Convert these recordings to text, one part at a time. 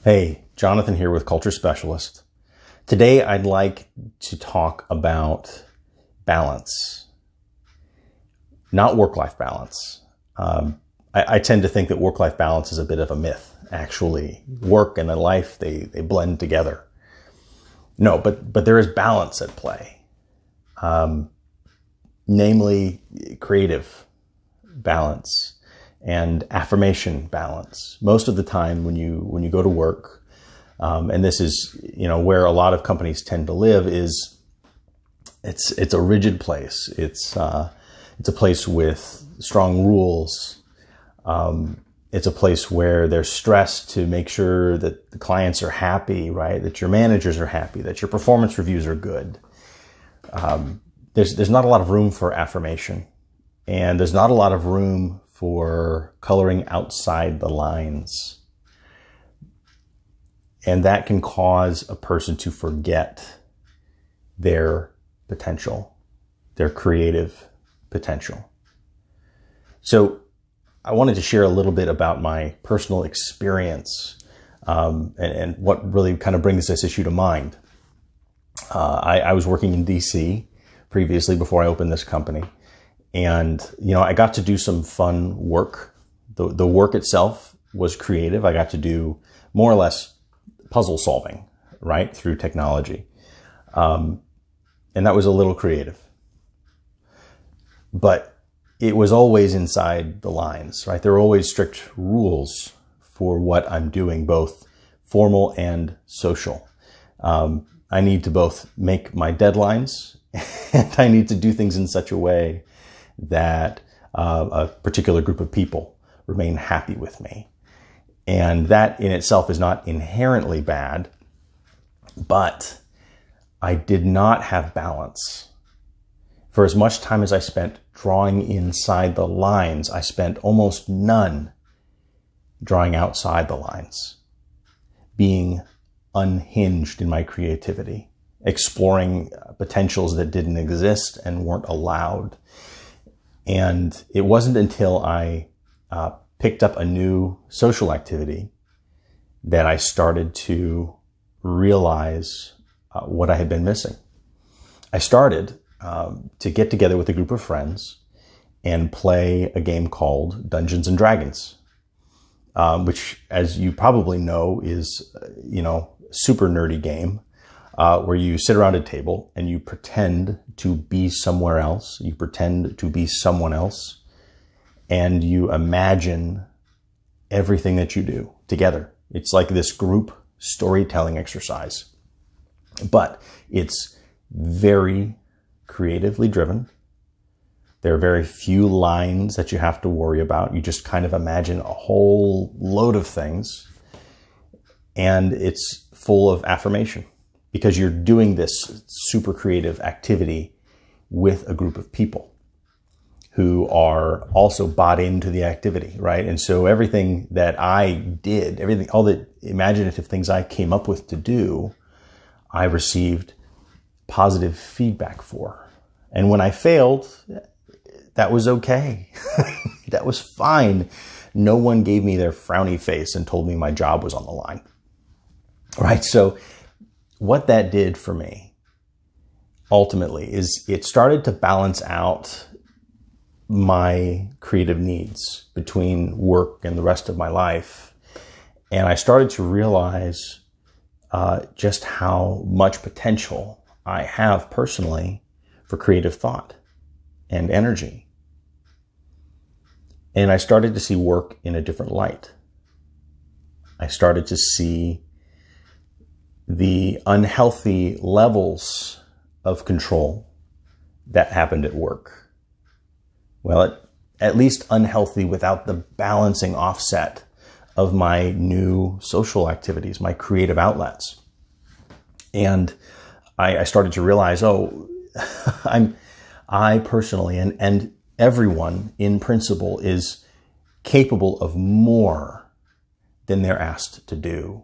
Hey, Jonathan here with Culture Specialist. Today I'd like to talk about balance, not work-life balance. I tend to think that work-life balance is a bit of a myth. Actually, work and the life, they blend together. No, but there is balance at play, namely creative balance and affirmation balance. Most of the time when you go to work, and this is where a lot of companies tend to live, is it's a rigid place. It's a place with strong rules. It's a place where there's stress to make sure that the clients are happy, right? That your managers are happy, that your performance reviews are good. There's not a lot of room for affirmation, and there's not a lot of room for coloring outside the lines. And that can cause a person to forget their potential, their creative potential. So I wanted to share a little bit about my personal experience and what really kind of brings this issue to mind. I was working in DC previously before I opened this company. And, I got to do some fun work. The work itself was creative. I got to do more or less puzzle solving, right, through technology. And that was a little creative. But it was always inside the lines, right? There are always strict rules for what I'm doing, both formal and social. I need to both make my deadlines and I need to do things in such a way that a particular group of people remain happy with me. And that in itself is not inherently bad, but I did not have balance. For as much time as I spent drawing inside the lines, I spent almost none drawing outside the lines, being unhinged in my creativity, exploring potentials that didn't exist and weren't allowed. And it wasn't until I picked up a new social activity that I started to realize what I had been missing. I started to get together with a group of friends and play a game called Dungeons and Dragons, which, as you probably know, is super nerdy game where you sit around a table and you pretend to be somewhere else. You pretend to be someone else, and you imagine everything that you do together. It's like this group storytelling exercise, but it's very creatively driven. There are very few lines that you have to worry about. You just kind of imagine a whole load of things, and it's full of affirmation because you're doing this super creative activity with a group of people who are also bought into the activity, right? And so everything that I did, all the imaginative things I came up with to do, I received positive feedback for. And when I failed, that was okay. That was fine. No one gave me their frowny face and told me my job was on the line, right? So what that did for me ultimately is it started to balance out my creative needs between work and the rest of my life. And I started to realize just how much potential I have personally for creative thought and energy. And I started to see work in a different light. I started to see the unhealthy levels of control that happened at work. Well, at least unhealthy without the balancing offset of my new social activities, my creative outlets. And I started to realize, I personally, and everyone in principle is capable of more than they're asked to do.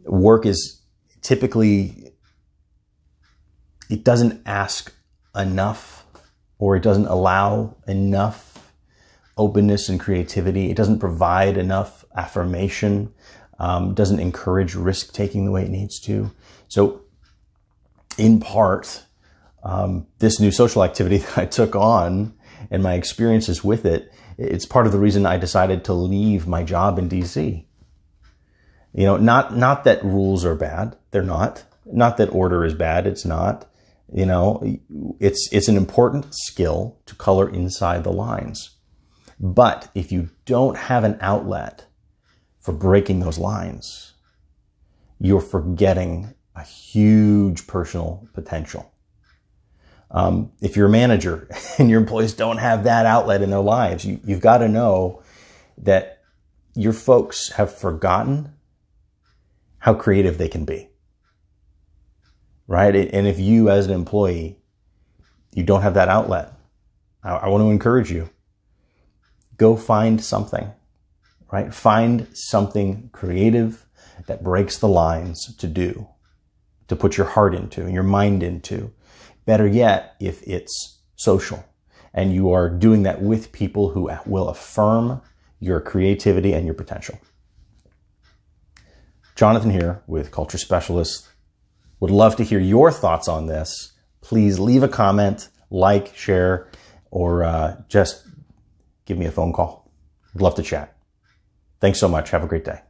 Work is typically, it doesn't ask enough, or it doesn't allow enough openness and creativity. It doesn't provide enough affirmation. doesn't encourage risk taking the way it needs to. So in part, this new social activity that I took on and my experiences with it, it's part of the reason I decided to leave my job in DC. You know, not that rules are bad. They're not. Not that order is bad. It's not. You know, it's an important skill to color inside the lines. But if you don't have an outlet for breaking those lines, you're forgetting a huge personal potential. If you're a manager and your employees don't have that outlet in their lives, you've got to know that your folks have forgotten how creative they can be, right? And if you as an employee, you don't have that outlet, I want to encourage you, go find something, right? Find something creative that breaks the lines to do, to put your heart into and your mind into. Better yet, if it's social and you are doing that with people who will affirm your creativity and your potential. Jonathan here with Culture Specialist. Would love to hear your thoughts on this. Please leave a comment, like, share, or just give me a phone call. Would love to chat. Thanks so much. Have a great day.